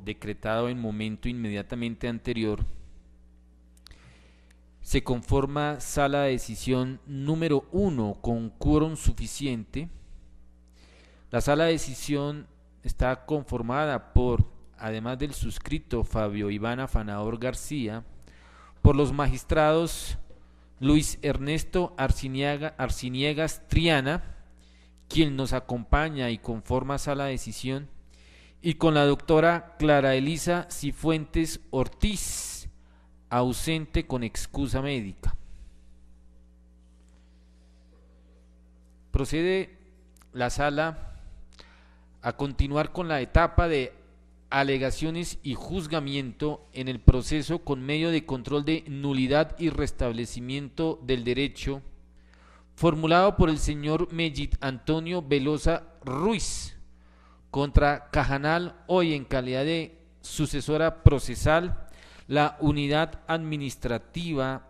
decretado en momento inmediatamente anterior, se conforma sala de decisión número 1 con quórum suficiente. La sala de decisión está conformada por, además del suscrito Fabio Iván Afanador García, por los magistrados Luis Ernesto Arciniegas Triana, quien nos acompaña y conforma sala de decisión, y con la doctora Clara Elisa Cifuentes Ortiz, ausente con excusa médica. Procede la sala a continuar con la etapa de alegaciones y juzgamiento en el proceso con medio de control de nulidad y restablecimiento del derecho formulado por el señor Mejid Antonio Velosa Ruiz contra Cajanal, hoy en calidad de sucesora procesal, la Unidad Administrativa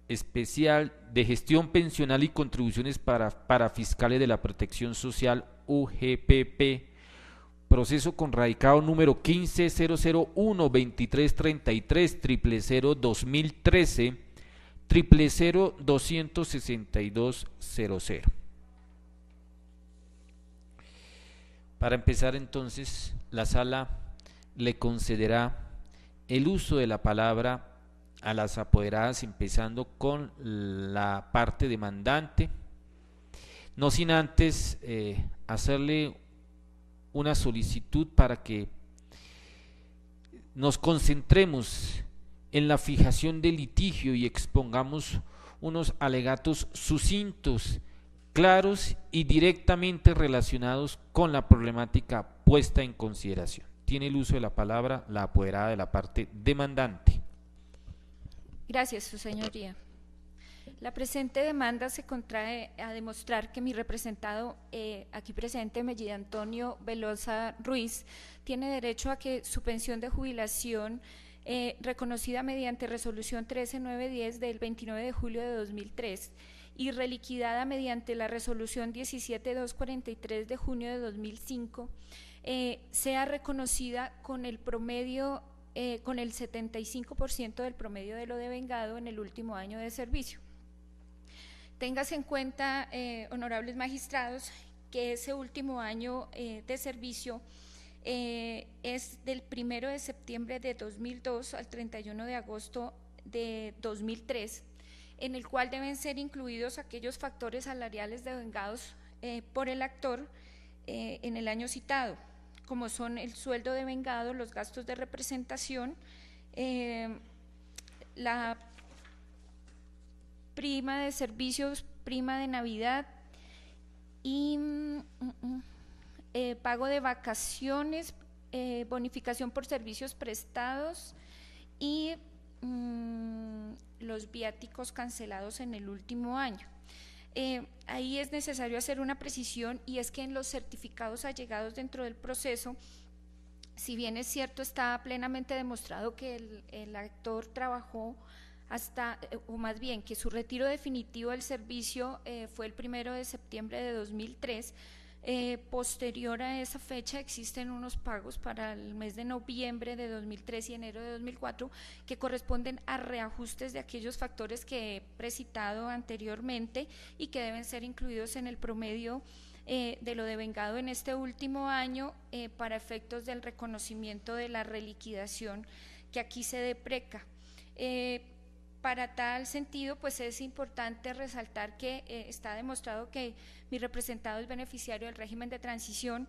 Especial de Gestión Pensional y Contribuciones para Fiscales de la Protección Social, UGPP, proceso con radicado número 15.001.2333 0002013 000-26200. Para empezar entonces, la sala le concederá el uso de la palabra a las apoderadas, empezando con la parte demandante, no sin antes hacerle una solicitud para que nos concentremos en la fijación del litigio y expongamos unos alegatos sucintos, claros y directamente relacionados con la problemática puesta en consideración. Tiene el uso de la palabra la apoderada de la parte demandante. Gracias, su señoría. La presente demanda se contrae a demostrar que mi representado, aquí presente, Mejid Antonio Velosa Ruiz, tiene derecho a que su pensión de jubilación, reconocida mediante resolución 13910 del 29 de julio de 2003 y reliquidada mediante la resolución 17243 de junio de 2005, sea reconocida con el promedio, con el 75% del promedio de lo devengado en el último año de servicio. Téngase en cuenta, honorables magistrados, que ese último año de servicio es del 1 de septiembre de 2002 al 31 de agosto de 2003, en el cual deben ser incluidos aquellos factores salariales devengados por el actor en el año citado, como son el sueldo devengado, los gastos de representación, la prima de servicios, prima de Navidad y pago de vacaciones, bonificación por servicios prestados y los viáticos cancelados en el último año. Ahí es necesario hacer una precisión, y es que en los certificados allegados dentro del proceso, si bien es cierto, está plenamente demostrado que el actor trabajó hasta, o más bien que su retiro definitivo del servicio fue el 1 de septiembre de 2003, posterior a esa fecha existen unos pagos para el mes de noviembre de 2003 y enero de 2004 que corresponden a reajustes de aquellos factores que he precitado anteriormente y que deben ser incluidos en el promedio de lo devengado en este último año para efectos del reconocimiento de la reliquidación que aquí se depreca. Para tal sentido, pues es importante resaltar que está demostrado que mi representado es beneficiario del régimen de transición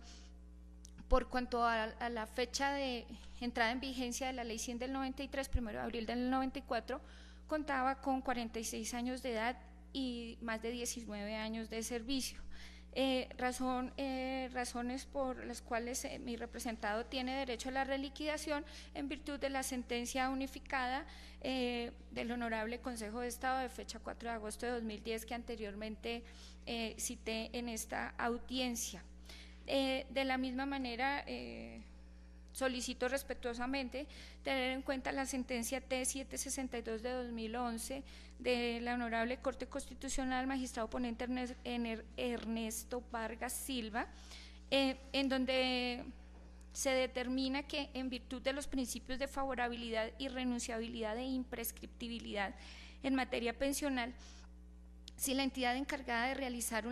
por cuanto a la fecha de entrada en vigencia de la Ley 100 del 93, 1 de abril del 94, contaba con 46 años de edad y más de 19 años de servicio. Razones por las cuales mi representado tiene derecho a la reliquidación en virtud de la sentencia unificada del Honorable Consejo de Estado de fecha 4 de agosto de 2010 que anteriormente cité en esta audiencia. De la misma manera, solicito respetuosamente tener en cuenta la sentencia T762 de 2011 de la Honorable Corte Constitucional, magistrado ponente Ernesto Vargas Silva, en donde se determina que en virtud de los principios de favorabilidad, irrenunciabilidad e imprescriptibilidad en materia pensional, si la entidad encargada de realizar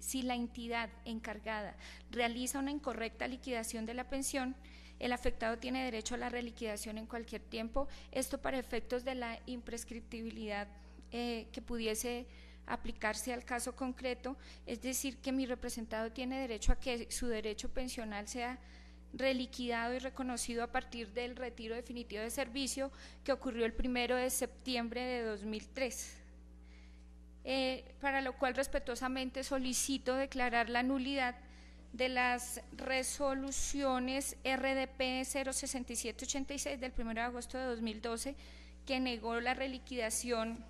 si la entidad encargada realiza una incorrecta liquidación de la pensión, el afectado tiene derecho a la reliquidación en cualquier tiempo, esto para efectos de la imprescriptibilidad que pudiese aplicarse al caso concreto, es decir, que mi representado tiene derecho a que su derecho pensional sea reliquidado y reconocido a partir del retiro definitivo de servicio que ocurrió el 1 de septiembre de 2003. Para lo cual respetuosamente solicito declarar la nulidad de las resoluciones RDP 06786 del 1 de agosto de 2012 que negó la reliquidación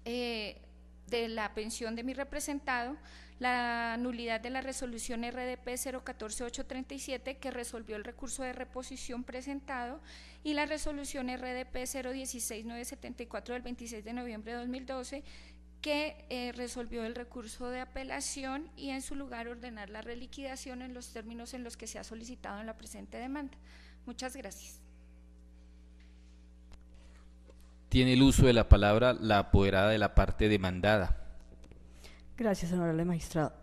de la pensión de mi representado, la nulidad de la resolución RDP 014837 que resolvió el recurso de reposición presentado y la resolución RDP 016974 del 26 de noviembre de 2012 que resolvió el recurso de apelación y en su lugar ordenar la reliquidación en los términos en los que se ha solicitado en la presente demanda. Muchas gracias. Tiene el uso de la palabra la apoderada de la parte demandada. Gracias, honorable magistrado.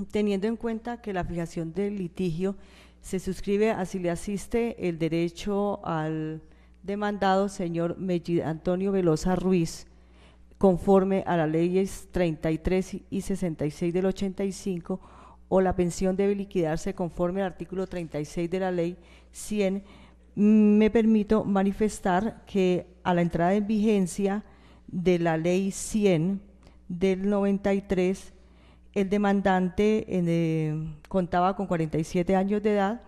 Teniendo en cuenta que la fijación del litigio se suscribe a si le asiste el derecho al demandado señor Mellid Antonio Velosa Ruiz, conforme a las leyes 33 y 66 del 85, o la pensión debe liquidarse conforme al artículo 36 de la ley 100, me permito manifestar que a la entrada en vigencia de la ley 100 del 93, el demandante contaba con 47 años de edad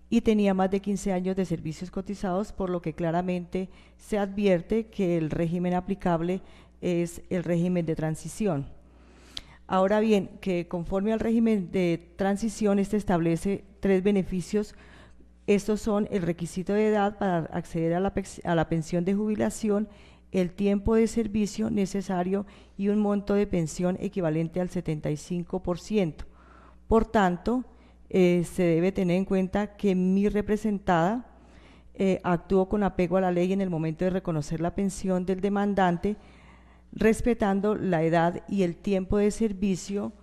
y tenía más de 15 años de servicios cotizados, por lo que claramente se advierte que el régimen aplicable es el régimen de transición. Ahora bien, que conforme al régimen de transición, este establece 3 beneficios. Estos son el requisito de edad para acceder a la pensión de jubilación, el tiempo de servicio necesario y un monto de pensión equivalente al 75%. Por tanto, se debe tener en cuenta que mi representada actuó con apego a la ley en el momento de reconocer la pensión del demandante, respetando la edad y el tiempo de servicio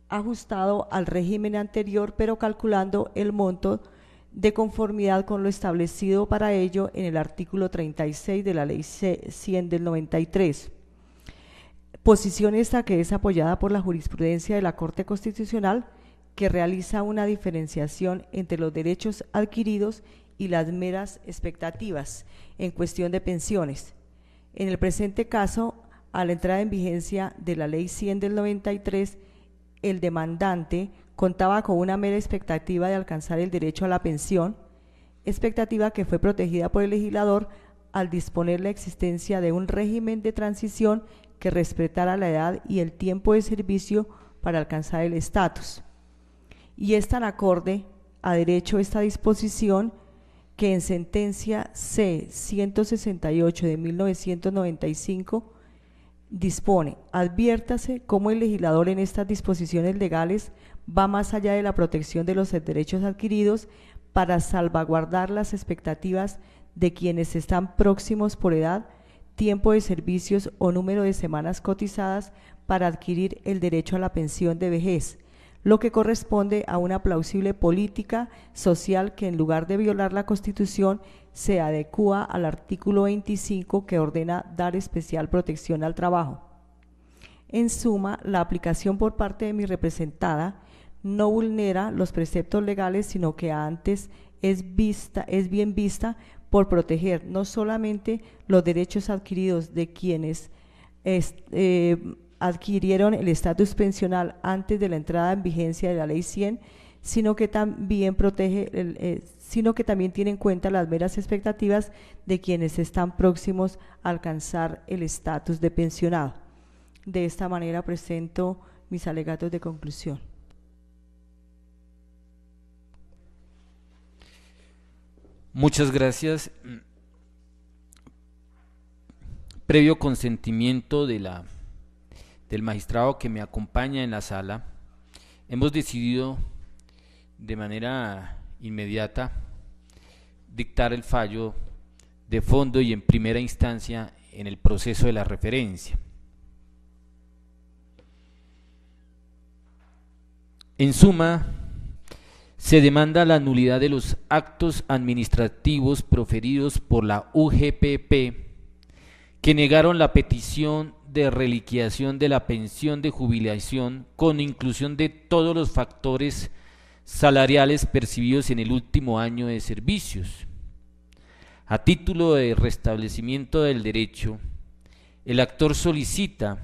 ajustado al régimen anterior, pero calculando el monto de conformidad con lo establecido para ello en el artículo 36 de la ley 100 del 93. Posición esta que es apoyada por la jurisprudencia de la Corte Constitucional, que realiza una diferenciación entre los derechos adquiridos y las meras expectativas en cuestión de pensiones. En el presente caso, a la entrada en vigencia de la ley 100 del 93, el demandante contaba con una mera expectativa de alcanzar el derecho a la pensión, expectativa que fue protegida por el legislador al disponer la existencia de un régimen de transición que respetara la edad y el tiempo de servicio para alcanzar el estatus. Y es tan acorde a derecho esta disposición que en sentencia C-168 de 1995 dispone: adviértase cómo el legislador en estas disposiciones legales va más allá de la protección de los derechos adquiridos para salvaguardar las expectativas de quienes están próximos por edad, tiempo de servicios o número de semanas cotizadas para adquirir el derecho a la pensión de vejez, lo que corresponde a una plausible política social que, en lugar de violar la Constitución, se adecúa al artículo 25, que ordena dar especial protección al trabajo. En suma, la aplicación por parte de mi representada no vulnera los preceptos legales, sino que antes es bien vista por proteger no solamente los derechos adquiridos de quienes adquirieron el estatus pensional antes de la entrada en vigencia de la ley 100, sino que también tiene en cuenta las meras expectativas de quienes están próximos a alcanzar el estatus de pensionado. De esta manera presento mis alegatos de conclusión. Muchas gracias. Previo consentimiento del magistrado que me acompaña en la sala, hemos decidido de manera inmediata dictar el fallo de fondo y en primera instancia en el proceso de la referencia. En suma, se demanda la nulidad de los actos administrativos proferidos por la UGPP que negaron la petición de reliquidación de la pensión de jubilación con inclusión de todos los factores salariales percibidos en el último año de servicios. A título de restablecimiento del derecho, el actor solicita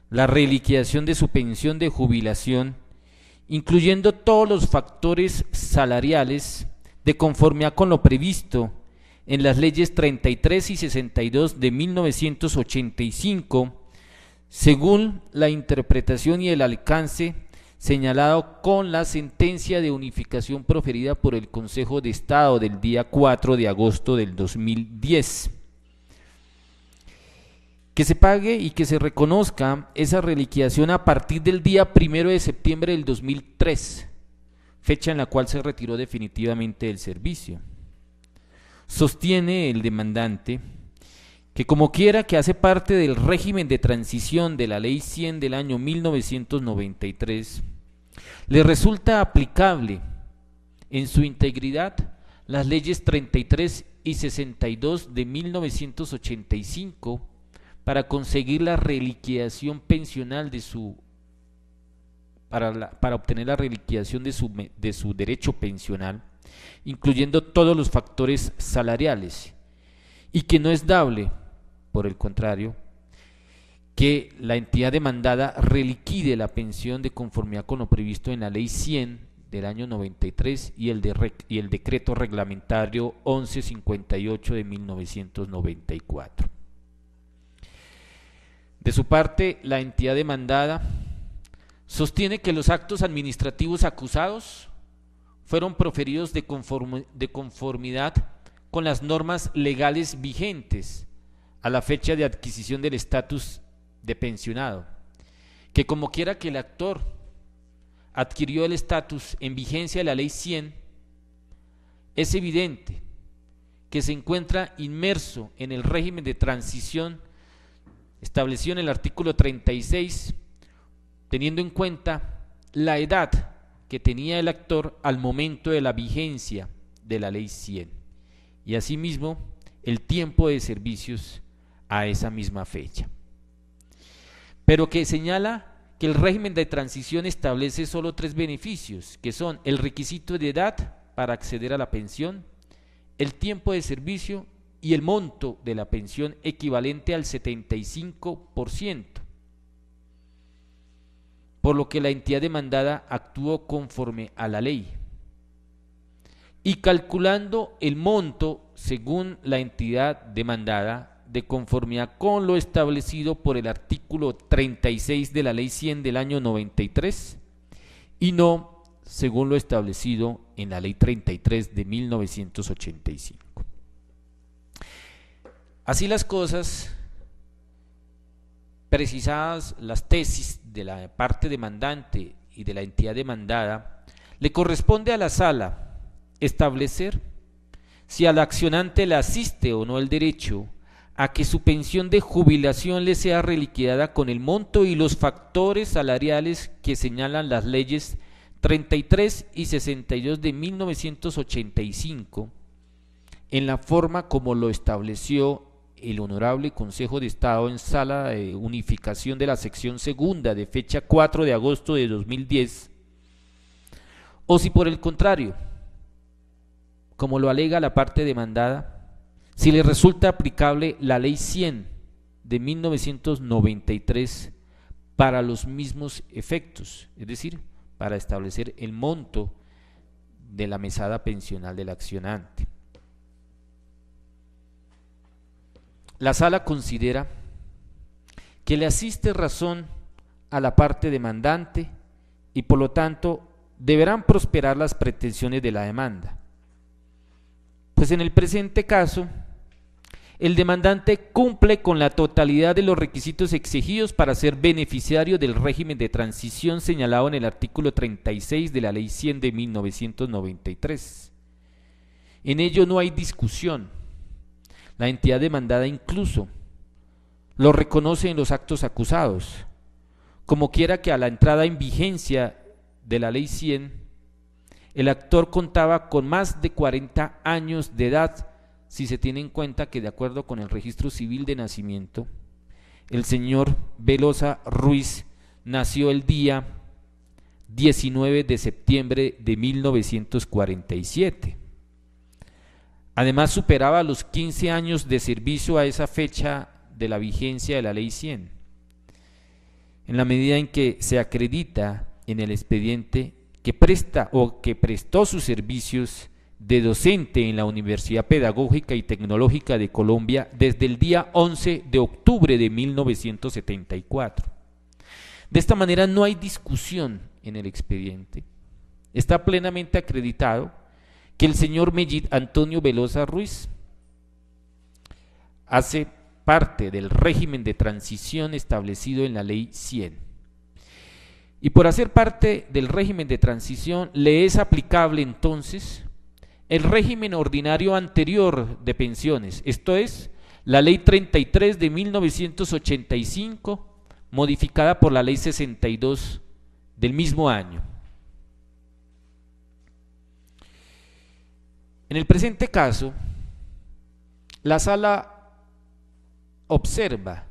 la reliquidación de su pensión de jubilación, incluyendo todos los factores salariales de conformidad con lo previsto en las leyes 33 y 62 de 1985, según la interpretación y el alcance señalado con la sentencia de unificación proferida por el Consejo de Estado del día 4 de agosto del 2010. Que se pague y que se reconozca esa reliquidación a partir del día 1 de septiembre del 2003, fecha en la cual se retiró definitivamente del servicio. Sostiene el demandante que como quiera que hace parte del régimen de transición de la Ley 100 del año 1993, le resulta aplicable en su integridad las leyes 33 y 62 de 1985 para conseguir la reliquidación pensional de su para obtener la reliquidación de su derecho pensional, incluyendo todos los factores salariales, y que no es dable, por el contrario, que la entidad demandada reliquide la pensión de conformidad con lo previsto en la Ley 100 del año 93 y el decreto reglamentario 1158 de 1994. De su parte, la entidad demandada sostiene que los actos administrativos acusados fueron proferidos de conformidad con las normas legales vigentes a la fecha de adquisición del estatus de pensionado, que como quiera que el actor adquirió el estatus en vigencia de la Ley 100, es evidente que se encuentra inmerso en el régimen de transición establecido en el artículo 36, teniendo en cuenta la edad que tenía el actor al momento de la vigencia de la Ley 100 y asimismo el tiempo de servicios a esa misma fecha. Pero que señala que el régimen de transición establece solo 3 beneficios, que son el requisito de edad para acceder a la pensión, el tiempo de servicio y el monto de la pensión equivalente al 75%, por lo que la entidad demandada actuó conforme a la ley. Y calculando el monto según la entidad demandada, de conformidad con lo establecido por el artículo 36 de la Ley 100 del año 93 y no según lo establecido en la Ley 33 de 1985. Así las cosas, precisadas las tesis de la parte demandante y de la entidad demandada, le corresponde a la sala establecer si al accionante le asiste o no el derecho a que su pensión de jubilación le sea reliquidada con el monto y los factores salariales que señalan las leyes 33 y 62 de 1985, en la forma como lo estableció el Honorable Consejo de Estado en sala de unificación de la sección segunda de fecha 4 de agosto de 2010, o si por el contrario, como lo alega la parte demandada, si le resulta aplicable la Ley 100 de 1993 para los mismos efectos, es decir, para establecer el monto de la mesada pensional del accionante. La sala considera que le asiste razón a la parte demandante y por lo tanto deberán prosperar las pretensiones de la demanda. Pues en el presente caso, el demandante cumple con la totalidad de los requisitos exigidos para ser beneficiario del régimen de transición señalado en el artículo 36 de la Ley 100 de 1993. En ello no hay discusión. La entidad demandada incluso lo reconoce en los actos acusados, como quiera que a la entrada en vigencia de la Ley 100, el actor contaba con más de 40 años de edad, si se tiene en cuenta que de acuerdo con el registro civil de nacimiento, el señor Velosa Ruiz nació el día 19 de septiembre de 1947. Además superaba los 15 años de servicio a esa fecha de la vigencia de la Ley 100. En la medida en que se acredita en el expediente que presta o que prestó sus servicios de docente en la Universidad Pedagógica y Tecnológica de Colombia desde el día 11 de octubre de 1974. De esta manera no hay discusión en el expediente. Está plenamente acreditado que el señor Mellid Antonio Velosa Ruiz hace parte del régimen de transición establecido en la Ley 100. Y por hacer parte del régimen de transición le es aplicable entonces el régimen ordinario anterior de pensiones, esto es, la Ley 33 de 1985, modificada por la Ley 62 del mismo año. En el presente caso, la Sala observa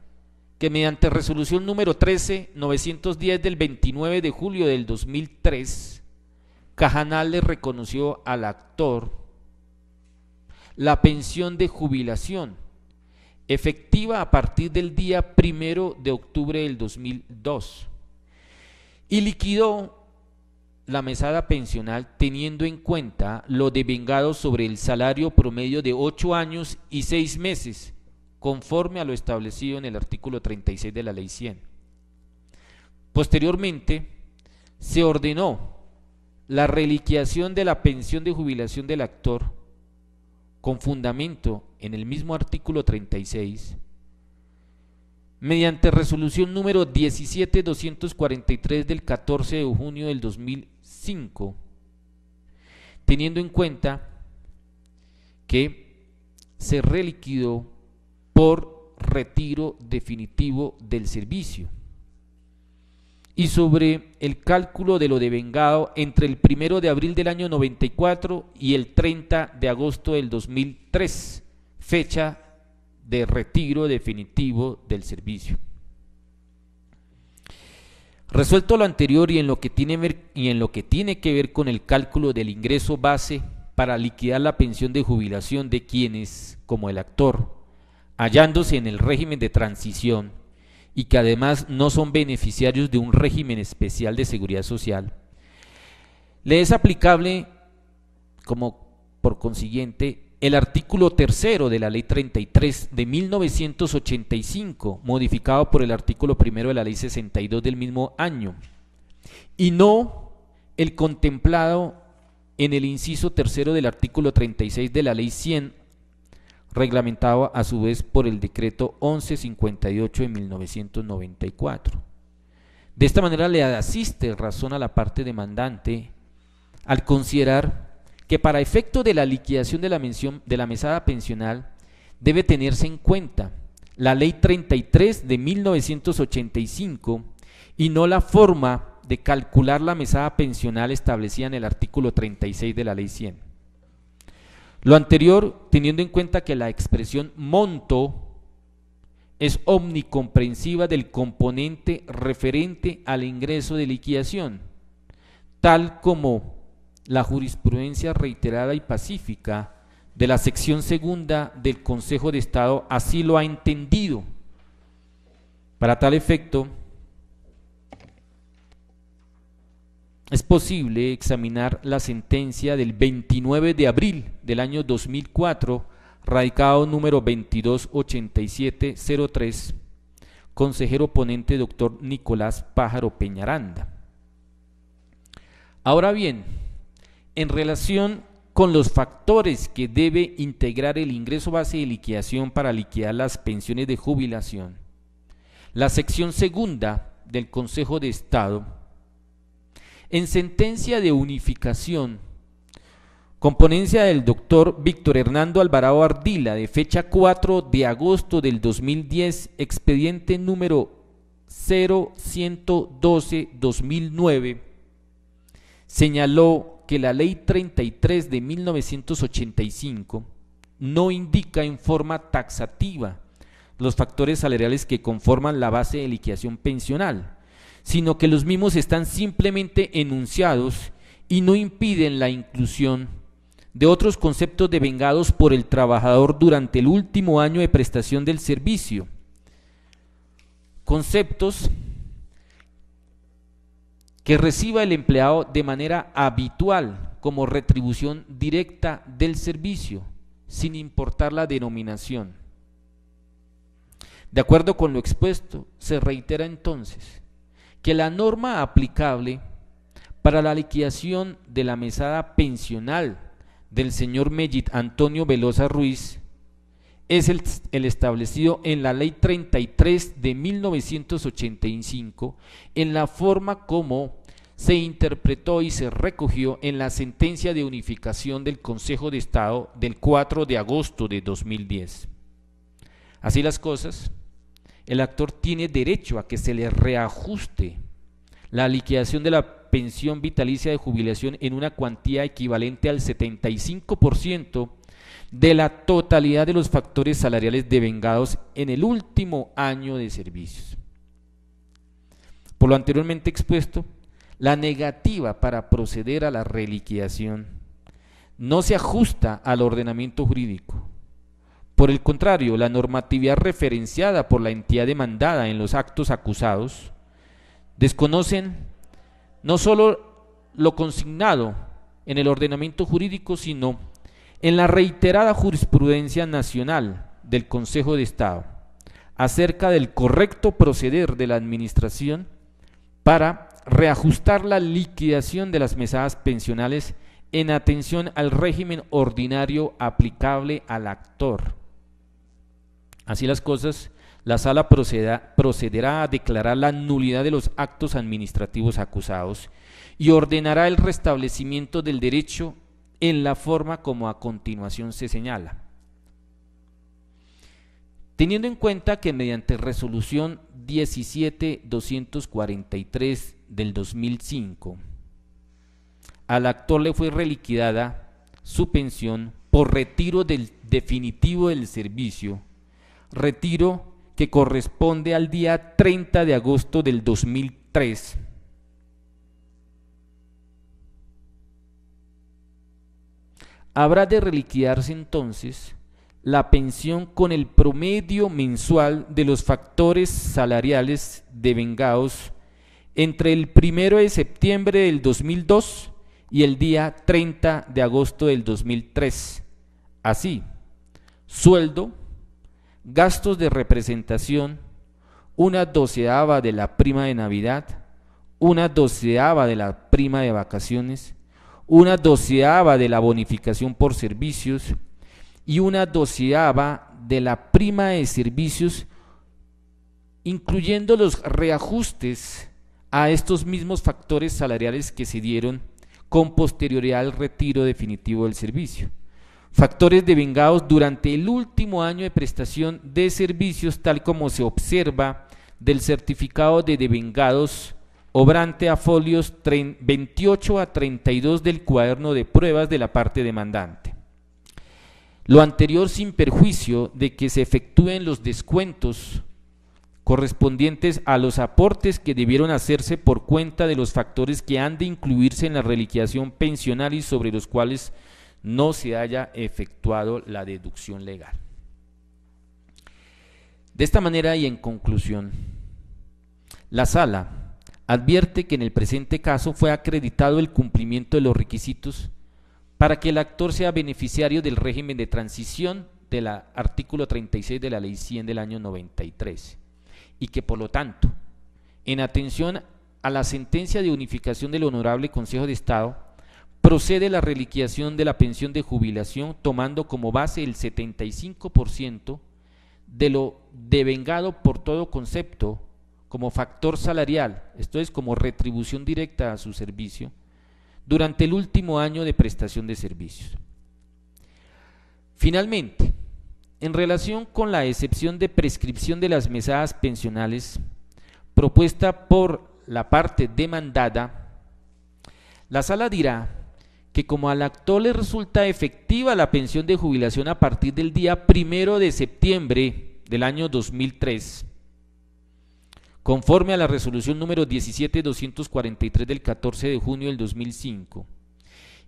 que mediante resolución número 13-910 del 29 de julio del 2003, Cajanal le reconoció al actor la pensión de jubilación efectiva a partir del día 1 de octubre del 2002 y liquidó la mesada pensional teniendo en cuenta lo devengado sobre el salario promedio de 8 años y 6 meses, conforme a lo establecido en el artículo 36 de la Ley 100. Posteriormente, se ordenó la reliquiación de la pensión de jubilación del actor con fundamento en el mismo artículo 36, mediante resolución número 17243 del 14 de junio del 2005, teniendo en cuenta que se reliquidó por retiro definitivo del servicio y sobre el cálculo de lo devengado entre el 1 de abril del año 94 y el 30 de agosto del 2003, fecha de retiro definitivo del servicio. Resuelto lo anterior y en lo que tiene que ver con el cálculo del ingreso base para liquidar la pensión de jubilación de quienes, como el actor, hallándose en el régimen de transición y que además no son beneficiarios de un régimen especial de seguridad social, le es aplicable, como por consiguiente, el artículo 3 de la Ley 33 de 1985, modificado por el artículo 1 de la Ley 62 del mismo año, y no el contemplado en el inciso 3 del artículo 36 de la Ley 100, reglamentado a su vez por el decreto 1158 de 1994. De esta manera le asiste razón a la parte demandante al considerar que para efecto de la liquidación de la mesada pensional debe tenerse en cuenta la Ley 33 de 1985 y no la forma de calcular la mesada pensional establecida en el artículo 36 de la Ley 100. Lo anterior, teniendo en cuenta que la expresión monto es omnicomprensiva del componente referente al ingreso de liquidación, tal como la jurisprudencia reiterada y pacífica de la sección segunda del Consejo de Estado así lo ha entendido. Para tal efecto, es posible examinar la sentencia del 29 de abril del año 2004, radicado número 228703, consejero ponente doctor Nicolás Pájaro Peñaranda. Ahora bien, en relación con los factores que debe integrar el ingreso base de liquidación para liquidar las pensiones de jubilación, la sección segunda del Consejo de Estado, en sentencia de unificación, con ponencia del doctor Víctor Hernando Alvarado Ardila, de fecha 4 de agosto del 2010, expediente número 0112-2009, señaló que la Ley 33 de 1985 no indica en forma taxativa los factores salariales que conforman la base de liquidación pensional, sino que los mismos están simplemente enunciados y no impiden la inclusión de otros conceptos devengados por el trabajador durante el último año de prestación del servicio, conceptos que reciba el empleado de manera habitual como retribución directa del servicio, sin importar la denominación. De acuerdo con lo expuesto, se reitera entonces que la norma aplicable para la liquidación de la mesada pensional del señor Mellit Antonio Velosa Ruiz es el establecido en la Ley 33 de 1985, en la forma como se interpretó y se recogió en la sentencia de unificación del Consejo de Estado del 4 de agosto de 2010. Así las cosas, el actor tiene derecho a que se le reajuste la liquidación de la pensión vitalicia de jubilación en una cuantía equivalente al 75% de la totalidad de los factores salariales devengados en el último año de servicios. Por lo anteriormente expuesto, la negativa para proceder a la reliquidación no se ajusta al ordenamiento jurídico. Por el contrario, la normatividad referenciada por la entidad demandada en los actos acusados desconocen no solo lo consignado en el ordenamiento jurídico, sino en la reiterada jurisprudencia nacional del Consejo de Estado acerca del correcto proceder de la administración para reajustar la liquidación de las mesadas pensionales en atención al régimen ordinario aplicable al actor. Así las cosas, la Sala procederá a declarar la nulidad de los actos administrativos acusados y ordenará el restablecimiento del derecho en la forma como a continuación se señala. Teniendo en cuenta que mediante resolución 17-243 del 2005, al actor le fue reliquidada su pensión por retiro definitivo del servicio, retiro que corresponde al día 30 de agosto del 2003. Habrá de reliquidarse entonces la pensión con el promedio mensual de los factores salariales devengados entre el 1 de septiembre del 2002 y el día 30 de agosto del 2003. Así, sueldo, gastos de representación, 1/12 de la prima de Navidad, 1/12 de la prima de vacaciones, 1/12 de la bonificación por servicios y 1/12 de la prima de servicios, incluyendo los reajustes a estos mismos factores salariales que se dieron con posterioridad al retiro definitivo del servicio. Factores devengados durante el último año de prestación de servicios, tal como se observa del certificado de devengados obrante a folios 28 a 32 del cuaderno de pruebas de la parte demandante. Lo anterior sin perjuicio de que se efectúen los descuentos correspondientes a los aportes que debieron hacerse por cuenta de los factores que han de incluirse en la reliquidación pensional y sobre los cuales no se haya efectuado la deducción legal. De esta manera y en conclusión, la Sala advierte que en el presente caso fue acreditado el cumplimiento de los requisitos para que el actor sea beneficiario del régimen de transición del artículo 36 de la Ley 100 del año 93 y que por lo tanto, en atención a la sentencia de unificación del Honorable Consejo de Estado, procede la reliquiación de la pensión de jubilación tomando como base el 75% de lo devengado por todo concepto como factor salarial, esto es como retribución directa a su servicio, durante el último año de prestación de servicios. Finalmente, en relación con la excepción de prescripción de las mesadas pensionales propuesta por la parte demandada, la Sala dirá que como al actor le resulta efectiva la pensión de jubilación a partir del día 1 de septiembre del año 2003, conforme a la resolución número 17243 del 14 de junio del 2005,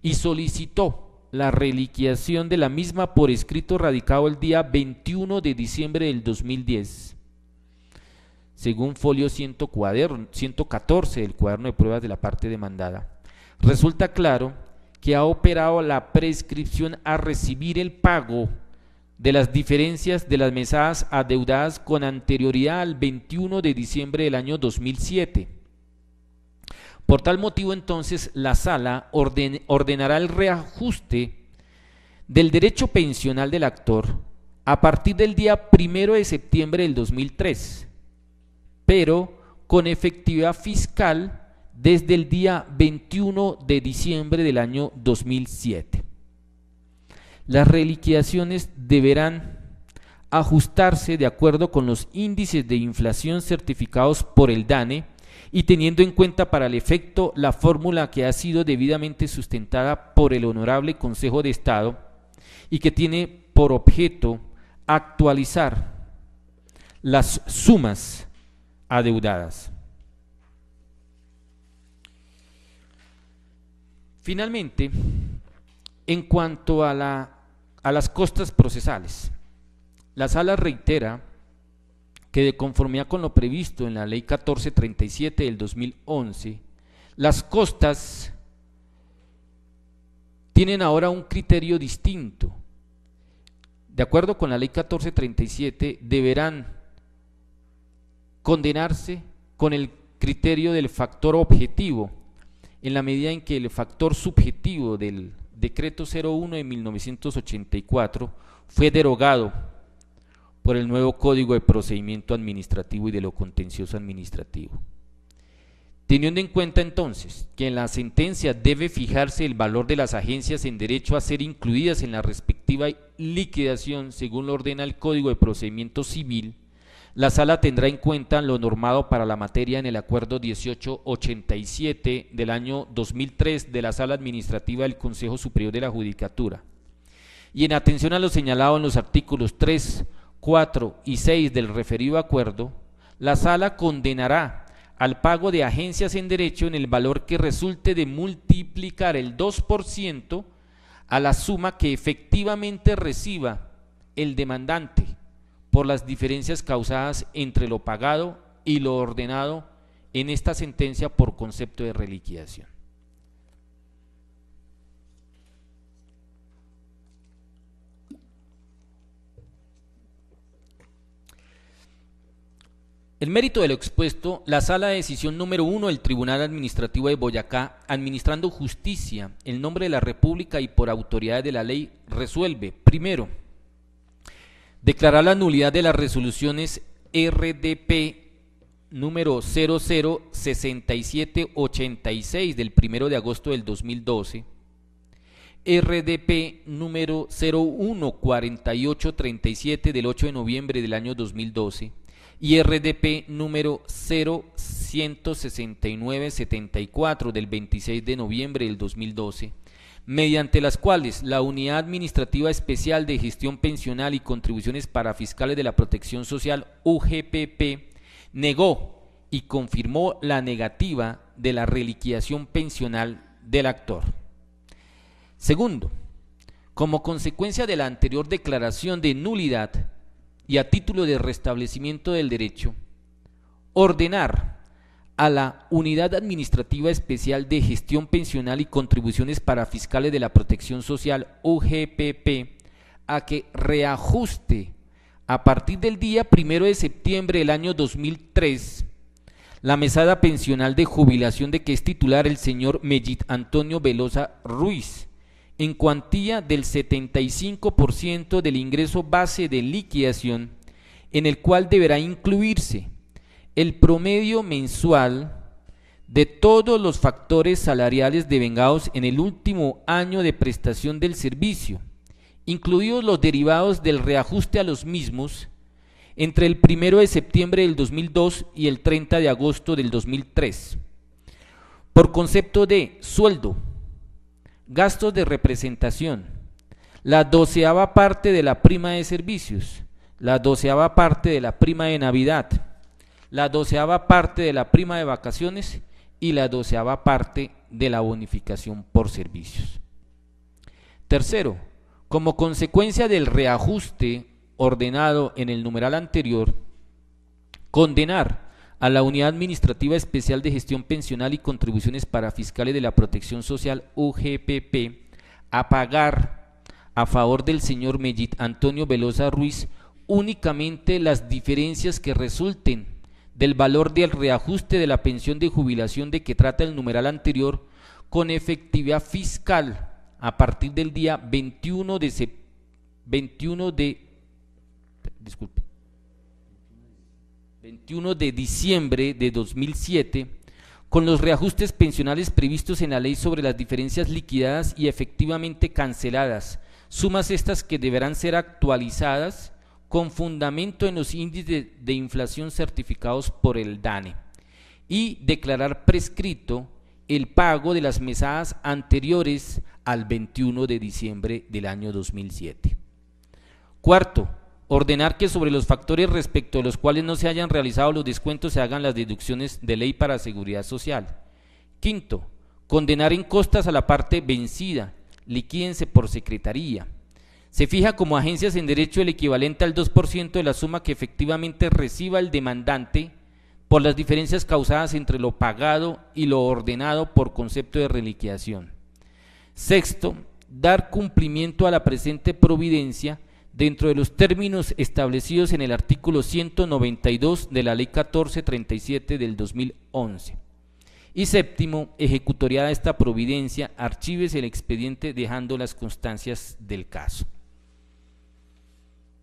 y solicitó la reliquiación de la misma por escrito radicado el día 21 de diciembre del 2010, según folio 114 del cuaderno de pruebas de la parte demandada. Resulta claro que ha operado la prescripción a recibir el pago de las diferencias de las mesadas adeudadas con anterioridad al 21 de diciembre del año 2007. Por tal motivo, entonces, la Sala ordenará el reajuste del derecho pensional del actor a partir del día 1 de septiembre del 2003, pero con efectividad fiscal desde el día 21 de diciembre del año 2007. Las reliquiaciones deberán ajustarse de acuerdo con los índices de inflación certificados por el DANE y teniendo en cuenta para el efecto la fórmula que ha sido debidamente sustentada por el Honorable Consejo de Estado y que tiene por objeto actualizar las sumas adeudadas. Finalmente, en cuanto a las costas procesales, la Sala reitera que de conformidad con lo previsto en la Ley 1437 del 2011, las costas tienen ahora un criterio distinto. De acuerdo con la Ley 1437, deberán condenarse con el criterio del factor objetivo, en la medida en que el factor subjetivo del Decreto 01 de 1984 fue derogado por el nuevo Código de Procedimiento Administrativo y de lo Contencioso Administrativo. Teniendo en cuenta entonces que en la sentencia debe fijarse el valor de las agencias en derecho a ser incluidas en la respectiva liquidación según lo ordena el Código de Procedimiento Civil, la Sala tendrá en cuenta lo normado para la materia en el Acuerdo 1887 del año 2003 de la Sala Administrativa del Consejo Superior de la Judicatura. Y en atención a lo señalado en los artículos 3, 4 y 6 del referido acuerdo, la Sala condenará al pago de agencias en derecho en el valor que resulte de multiplicar el 2% a la suma que efectivamente reciba el demandante por las diferencias causadas entre lo pagado y lo ordenado en esta sentencia por concepto de reliquidación. El mérito de lo expuesto, la Sala de Decisión número 1 del Tribunal Administrativo de Boyacá, administrando justicia en nombre de la República y por autoridades de la ley, resuelve, primero, declarar la nulidad de las resoluciones RDP número 006786 del 1 de agosto del 2012, RDP número 014837 del 8 de noviembre del año 2012 y RDP número 016974 del 26 de noviembre del 2012, mediante las cuales la Unidad Administrativa Especial de Gestión Pensional y Contribuciones para Fiscales de la Protección Social, UGPP, negó y confirmó la negativa de la reliquiación pensional del actor. Segundo, como consecuencia de la anterior declaración de nulidad y a título de restablecimiento del derecho, ordenar a la Unidad Administrativa Especial de Gestión Pensional y Contribuciones para Fiscales de la Protección Social, UGPP, a que reajuste a partir del día 1 de septiembre del año 2003 la mesada pensional de jubilación de que es titular el señor Mellit Antonio Velosa Ruiz, en cuantía del 75% del ingreso base de liquidación, en el cual deberá incluirse el promedio mensual de todos los factores salariales devengados en el último año de prestación del servicio, incluidos los derivados del reajuste a los mismos entre el 1 de septiembre del 2002 y el 30 de agosto del 2003, por concepto de sueldo, gastos de representación, la 12ª parte de la prima de servicios, la 12ª parte de la prima de Navidad, la 12ª parte de la prima de vacaciones y la 12ª parte de la bonificación por servicios. Tercero, como consecuencia del reajuste ordenado en el numeral anterior, condenar a la Unidad Administrativa Especial de Gestión Pensional y Contribuciones Parafiscales de la Protección Social UGPP a pagar a favor del señor Mellit Antonio Velosa Ruiz únicamente las diferencias que resulten del valor del reajuste de la pensión de jubilación de que trata el numeral anterior, con efectividad fiscal a partir del día 21 de diciembre de 2007, con los reajustes pensionales previstos en la ley sobre las diferencias liquidadas y efectivamente canceladas, sumas estas que deberán ser actualizadas con fundamento en los índices de inflación certificados por el DANE, y declarar prescrito el pago de las mesadas anteriores al 21 de diciembre del año 2007. Cuarto, ordenar que sobre los factores respecto a los cuales no se hayan realizado los descuentos se hagan las deducciones de ley para seguridad social. Quinto, condenar en costas a la parte vencida, liquídense por secretaría. Se fija como agencias en derecho el equivalente al 2% de la suma que efectivamente reciba el demandante por las diferencias causadas entre lo pagado y lo ordenado por concepto de reliquidación. Sexto, dar cumplimiento a la presente providencia dentro de los términos establecidos en el artículo 192 de la Ley 1437 del 2011. Y séptimo, ejecutoriada esta providencia, archívese el expediente dejando las constancias del caso.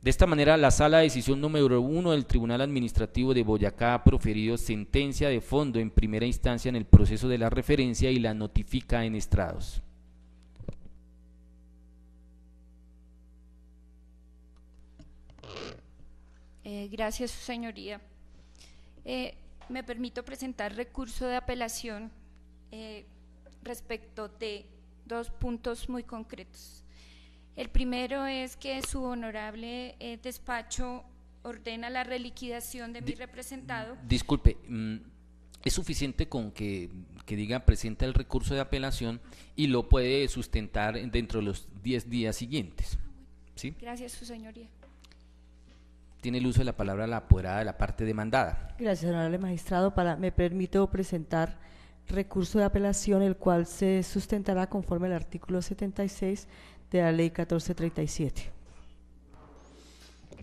De esta manera, la Sala de Decisión número 1 del Tribunal Administrativo de Boyacá ha proferido sentencia de fondo en primera instancia en el proceso de la referencia y la notifica en estrados. Gracias, su señoría. Me permito presentar recurso de apelación respecto de dos puntos muy concretos. El primero es que su honorable despacho ordena la reliquidación de mi representado. Disculpe, es suficiente con que diga presenta el recurso de apelación y lo puede sustentar dentro de los 10 días siguientes. ¿Sí? Gracias, su señoría. Tiene el uso de la palabra la apoderada de la parte demandada. Gracias, honorable magistrado. Me permito presentar recurso de apelación, el cual se sustentará conforme al artículo 76 de la Ley 1437.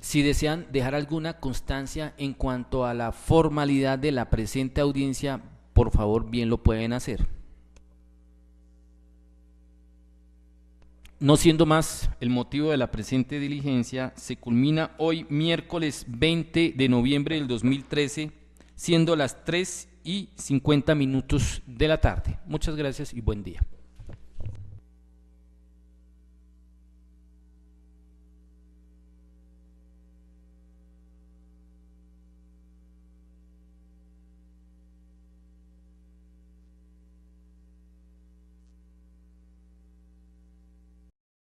Si desean dejar alguna constancia en cuanto a la formalidad de la presente audiencia, por favor, bien lo pueden hacer. No siendo más el motivo de la presente diligencia, se culmina hoy miércoles 20 de noviembre del 2013, siendo las 3:50 de la tarde. Muchas gracias y buen día.